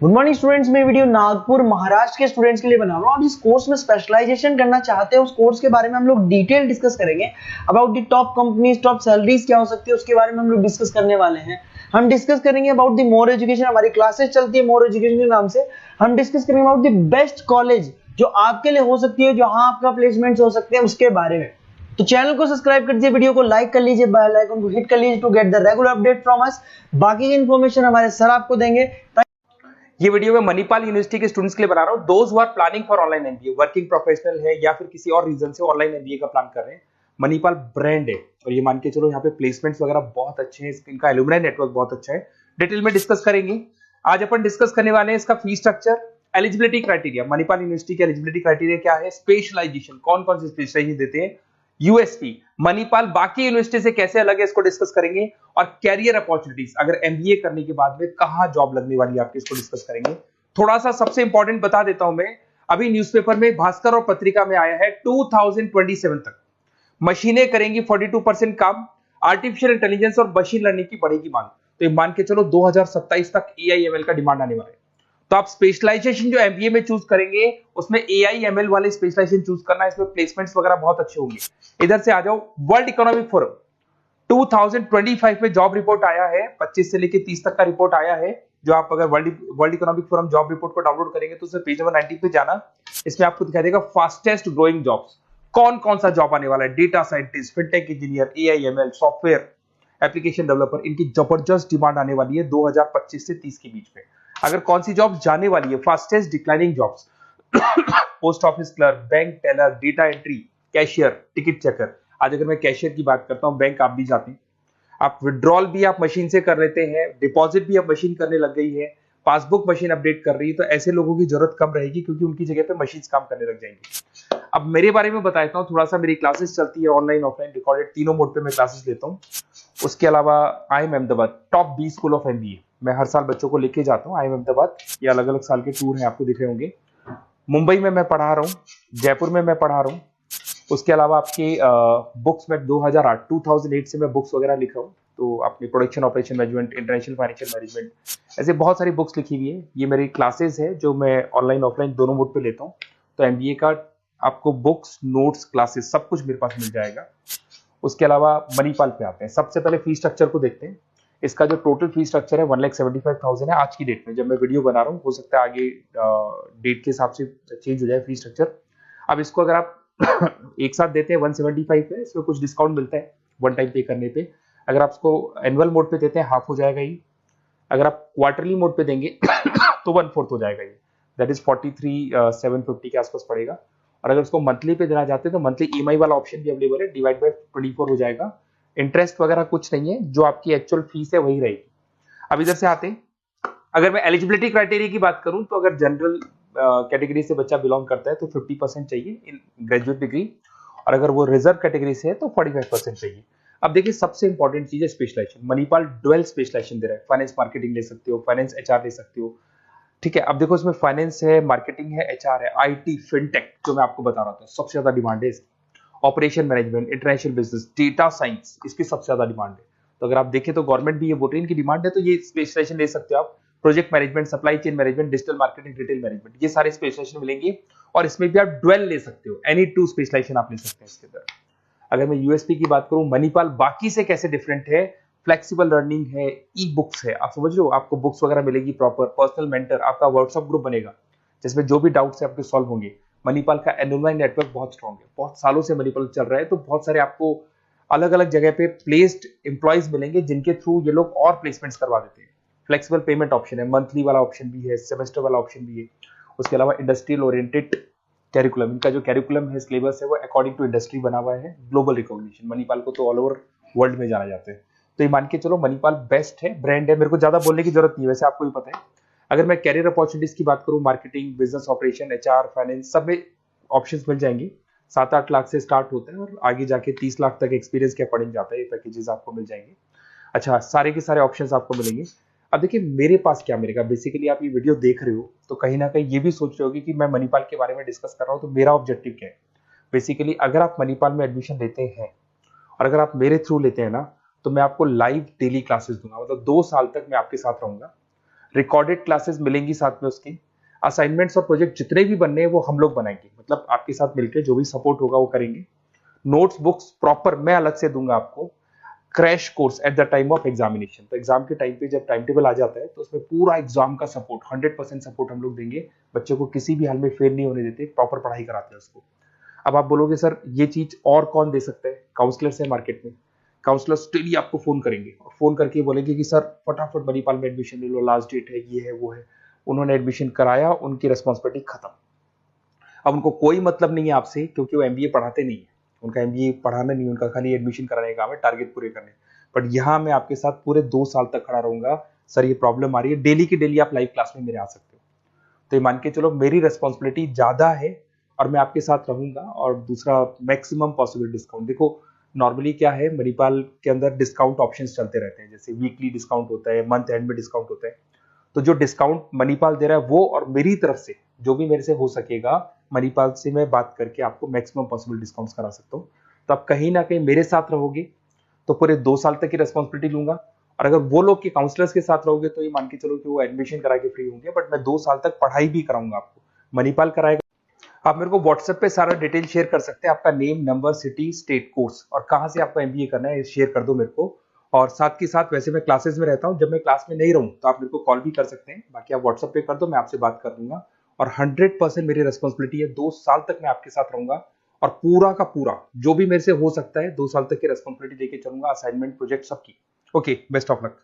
Good morning students. मैं video Nagpur Maharashtra के students के लिए बना रहा हूँ। आप इस कोर्स में स्पेशलाइजेशन करना चाहते हैं, उस कोर्स के बारे में हम लोग डिटेल डिस्कस करेंगे। About the top companies, top salaries क्या हो सकती है, उसके बारे में हम लोग डिस्कस करने वाले हैं। हम डिस्कस करेंगे अबाउट द मोर एजुकेशन, हमारी क्लासेस चलती है मोर एजुकेशन के नाम से। हम डिस्कस करेंगे अबाउट द बेस्ट कॉलेज जो आपके लिए हो सकती है, जहां आपका प्लेसमेंट हो सकते हैं, उसके बारे में। तो चैनल को सब्सक्राइब कर दीजिए, वीडियो को लाइक कर लीजिए, बेल आइकन को हिट कर लीजिए to get the regular update from us. बाकी की इन्फॉर्मेशन हमारे सर आपको देंगे। ये वीडियो मैं मणिपाल यूनिवर्सिटी के स्टूडेंट्स के लिए बना रहा हूं। Those who are planning for online MBA, working professional है या फिर किसी और रीजन से ऑनलाइन एमबीए का प्लान कर रहे हैं। मणिपाल ब्रांड है और ये मान के चलो यहाँ पे प्लेसमेंट्स वगैरह बहुत अच्छे हैं, इनका एलुमनाई नेटवर्क बहुत अच्छा है। डिटेल में डिस्कस करेंगे। आज अपन डिस्कस करने वाले हैं इसका fee structure, eligibility criteria, Manipal university के एलिजिबिलिटी क्राइटेरिया क्या है, स्पेशलाइजेशन, कौन कौन से स्पेशलाइजेशन देते हैं, यूएसपी, मणिपाल बाकी यूनिवर्सिटी से कैसे अलग है, इसको डिस्कस करेंगे। और कैरियर अपॉर्चुनिटीज, अगर एमबीए करने के बाद में कहां जॉब लगने वाली है आपकी, इसको डिस्कस करेंगे। थोड़ा सा सबसे इंपॉर्टेंट बता देता हूं मैं, अभी न्यूज़पेपर में, भास्कर और पत्रिका में आया है 2027 तक मशीनें करेंगी 42% काम, आर्टिफिशियल इंटेलिजेंस और मशीन लर्निंग की बढ़ेगी मांग। तो ये मान के चलो 2027 तक एआईएमएल का डिमांड आने वाला है। तो आप स्पेशलाइजेशन जो एमबीए में चूज करेंगे उसमें एआईएमएल वाले स्पेशलाइजेशन चूज करना, इसमें प्लेसमेंट्स वगैरह बहुत अच्छे होंगे। इधर से आ जाओ, वर्ल्ड इकोनॉमिक फोरम 2025 में जॉब रिपोर्ट आया है, 25 से लेकर 30 तक का रिपोर्ट आया है। जो आप अगर world economic forum job report को डाउनलोड करेंगे तो उसमें पेज नंबर 90 पे जाना, इसमें आपको दिखाई देगा फास्टेस्ट ग्रोइंग जॉब्स, कौन कौन सा जॉब आने वाला है। Data scientist, fintech engineer, AIML, software application developer, इनकी जबरदस्त डिमांड आने वाली है 2025 से 30 के बीच में। अगर कौन सी जॉब जाने वाली है, fastest declining jobs, post office clerk, bank teller, data entry, cashier, ticket checker. आज अगर मैं कैशियर की बात करता हूं, बैंक आप भी जाते हैं, आप विड्रॉल भी आप मशीन से कर लेते हैं, डिपॉजिट भी अब मशीन करने लग गई है, पासबुक मशीन अपडेट कर रही है, तो ऐसे लोगों की जरूरत कम रहेगी क्योंकि उनकी जगह पे मशीन काम करने लग जाएंगी। अब मेरे बारे में बताता हूँ थोड़ा सा, मेरी क्लासेस चलती है ऑनलाइन ऑफलाइन रिकॉर्डेड, तीनों मोड पे मैं क्लासेस लेता हूँ। उसके अलावा IIM Ahmedabad top 20 school of MBA, मैं हर साल बच्चों को लेके जाता हूँ IIM अहमदाबाद। ये अलग अलग साल के टूर हैं, आपको दिख रहे होंगे। मुंबई में मैं पढ़ा रहा हूँ, जयपुर में मैं पढ़ा रहा हूँ। उसके अलावा आपके बुक्स में 2008 से मैं बुक्स वगैरह लिख रहा हूँ, तो अपनी production operation management, international financial management, ऐसे बहुत सारी बुक्स लिखी हुई है। ये मेरी क्लासेस है जो मैं ऑनलाइन ऑफलाइन दोनों मोड पे लेता हूँ। तो एमबीए का आपको बुक्स, नोट्स, क्लासेस सब कुछ मेरे पास मिल जाएगा। उसके अलावा मणिपाल पे आते हैं। सबसे पहले फी स्ट्रक्चर को देखते हैं। इसका जो टोटल फी स्ट्रक्चर है 1,75,000 है आज की डेट में, जब मैं वीडियो बना रहा हूँ। हो सकता है आगे डेट के हिसाब से चेंज हो जाए फी स्ट्रक्चर। अब इसको अगर आप एक साथ देते हैं 175 है, इसमें कुछ डिस्काउंट मिलता है वन टाइम पे करने पे। अगर आप इसको एनुअल मोड पे देते हैं हाफ हो जाएगा ये। अगर आप क्वार्टरली मोड पे देंगे तो 1/4 हो जाएगा ये, दैट इज 43,750 के आसपास पड़ेगा। और अगर उसको मंथली पे देना चाहते हैं तो मंथली ईएमआई वाला ऑप्शन भी अवेलेबल है, डिवाइड बाय 24 हो जाएगा। इंटरेस्ट वगैरह कुछ नहीं है, जो आपकी एक्चुअल फीस है वही रहेगी। अब इधर से आते हैं, अगर मैं एलिजिबिलिटी क्राइटेरिया की बात करूं तो अगर जनरल कैटेगरी से बच्चा बिलोंग करता है तो 50% चाहिए इन ग्रेजुएट डिग्री, और अगर वो रिजर्व कैटेगरी से है तो 45% चाहिए। अब देखिए, सबसे इंपॉर्टेंट चीज है स्पेशलाइजेशन। मणिपाल डुअल स्पेशलाइजेशन दे रहा है, फाइनेंस मार्केटिंग ले सकते हो, फाइनेंस एचआर ले सकते हो, ठीक है। अब देखो, इसमें फाइनेंस है, मार्केटिंग है, एचआर है, आईटी, फिनटेक जो मैं आपको बता रहा था सबसे ज्यादा डिमांड है इसकी, operation management, international business, data science, इसकी सबसे ज्यादा डिमांड है। तो अगर आप देखें तो गवर्नमेंट भी ये बोल रही है इनकी डिमांड है, तो ये स्पेशलाइजेशन ले सकते हो आप। Project management, supply chain management, digital marketing, retail management, ये सारे स्पेशलाइजेशन मिलेंगे। और इसमें भी आप डुअल ले सकते हो, एनी टू स्पेशलाइजेशन आप ले सकते हैं इसके अंदर। अगर मैं यूएसपी की बात करूं, मणिपाल बाकी से कैसे डिफरेंट है, फ्लेक्सिबल लर्निंग है, ई बुक्स है, आप समझ लो, आपको बुक्स वगैरह मिलेगी प्रॉपर, पर्सनल मेंटर, आपका व्हाट्सएप ग्रुप बनेगा जिसमें जो भी डाउट्स है आपके सॉल्व होंगे। मणिपाल का एलुमनाई नेटवर्क बहुत स्ट्रॉन्ग है, बहुत सालों से मणिपाल चल रहा है, तो बहुत सारे आपको अलग अलग जगह पे प्लेस्ड एम्प्लॉयज मिलेंगे जिनके थ्रू ये लोग और प्लेसमेंट्स करवा देते हैं। फ्लेक्सिबल पेमेंट ऑप्शन है, मंथली वाला ऑप्शन भी है, सेमेस्टर वाला ऑप्शन भी है। उसके अलावा इंडस्ट्रियल ओरिएंटेड कैरिकुलम, इनका जो कैरिकुलम है, सिलेबस है, वो अकॉर्डिंग टू इंडस्ट्री बना हुआ है। ग्लोबल रिकॉग्निशन, मणिपाल को तो ऑल ओवर वर्ल्ड में जाना जाता है। तो ये मान के चलो मणिपाल बेस्ट है, ब्रांड है, मेरे को ज्यादा बोलने की जरूरत नहीं है, वैसे आपको भी पता है। अगर मैं कैरियर अपॉर्चुनिटीज की बात करूं, marketing, business operation, HR, finance, सब में ऑप्शंस मिल जाएंगे। 7-8 लाख से स्टार्ट होता है और आगे जाके 30 लाख तक एक्सपीरियंस के अकॉर्डिंग जाता है, ये पैकेजेस आपको मिल जाएंगे। अच्छा, सारे के सारे ऑप्शंस आपको मिलेंगे। अब देखिए, मेरे पास क्या मिलेगा, बेसिकली आप ये वीडियो देख रहे हो तो कहीं ना कहीं ये भी सोच रहे होगे कि मैं मणिपाल के बारे में डिस्कस कर रहा हूँ, तो मेरा ऑब्जेक्टिव क्या है। बेसिकली अगर आप मणिपाल में एडमिशन लेते हैं और अगर आप मेरे थ्रू लेते हैं ना, तो मैं आपको लाइव डेली क्लासेस दूंगा, मतलब 2 साल तक मैं आपके साथ रहूंगा। रिकॉर्डेड क्लासेस मिलेंगी साथ में उसकी, असाइनमेंट्स और प्रोजेक्ट जितने भी बनने हैं वो हम लोग बनाएंगे, मतलब आपके साथ मिलकर जो भी सपोर्ट होगा वो करेंगे। नोट्स बुक्स प्रॉपर मैं अलग से दूंगा आपको। Crash course at the time of examination, तो एग्जाम के टाइम पे जब टाइम टेबल आ जाता है तो उसमें पूरा एग्जाम का सपोर्ट 100% सपोर्ट हम लोग देंगे, बच्चों को किसी भी हाल में फेल नहीं होने देते, प्रॉपर पढ़ाई कराते हैं उसको। अब आप बोलोगे सर ये चीज और कौन दे सकता है? काउंसलर्स है मार्केट में, काउंसलर्स डेली आपको फोन करेंगे और फोन करके बोलेंगे कि सर फटाफट मणिपाल में एडमिशन ले लो, लास्ट डेट है, ये है वो है। उन्होंने एडमिशन कराया, उनकी रिस्पॉन्सिबिलिटी खत्म। अब उनको कोई मतलब नहीं है आपसे, क्योंकि वो एमबीए पढ़ाते नहीं है, उनका एमबीए पढ़ाना नहीं, उनका खाली एडमिशन कराने का काम है, टारगेट पूरे करने। बट यहाँ मैं आपके साथ पूरे 2 साल तक खड़ा रहूंगा। सर ये प्रॉब्लम आ रही है, डेली की डेली आप लाइव क्लास में मेरे आ सकते हो। तो ये मान के चलो मेरी रिस्पॉन्सिबिलिटी ज्यादा है और मैं आपके साथ रहूंगा। और दूसरा, मैक्सिमम पॉसिबल डिस्काउंट। देखो नॉर्मली क्या है, मणिपाल के अंदर डिस्काउंट ऑप्शंस चलते रहते हैं, जैसे वीकली डिस्काउंट होता है, मंथ एंड में डिस्काउंट होता है। तो जो डिस्काउंट मणिपाल दे रहा है वो, और मेरी तरफ से जो भी मेरे से हो सकेगा, मणिपाल से मैं बात करके आपको मैक्सिमम पॉसिबल डिस्काउंट्स करा सकता हूँ। तो आप कहीं ना कहीं मेरे साथ रहोगे तो पूरे 2 साल तक की रेस्पॉन्सिबिलिटी लूंगा। और अगर वो लोग के काउंसलर्स के साथ रहोगे तो ये मान के चलो कि वो एडमिशन करा के फ्री होंगे, बट मैं 2 साल तक पढ़ाई भी कराऊंगा आपको, मणिपाल कराएगा। आप मेरे को व्हाट्सएप पे सारा डिटेल शेयर कर सकते हैं, आपका name, number, city, state, course और कहाँ से आपको एमबीए करना है शेयर कर दो मेरे को। और साथ के साथ वैसे मैं क्लासेस में रहता हूँ, जब मैं क्लास में नहीं रहूँ तो आप मेरे को कॉल भी कर सकते हैं, बाकी आप व्हाट्सएप पे कर दो, मैं आपसे बात कर दूंगा। और 100% मेरी रिस्पॉन्सिबिलिटी है, 2 साल तक मैं आपके साथ रहूंगा और पूरा का पूरा जो भी मेरे से हो सकता है 2 साल तक की रिस्पॉन्सिबिलिटी लेके चलूंगा, असाइनमेंट, प्रोजेक्ट सबकी। Okay, best of luck.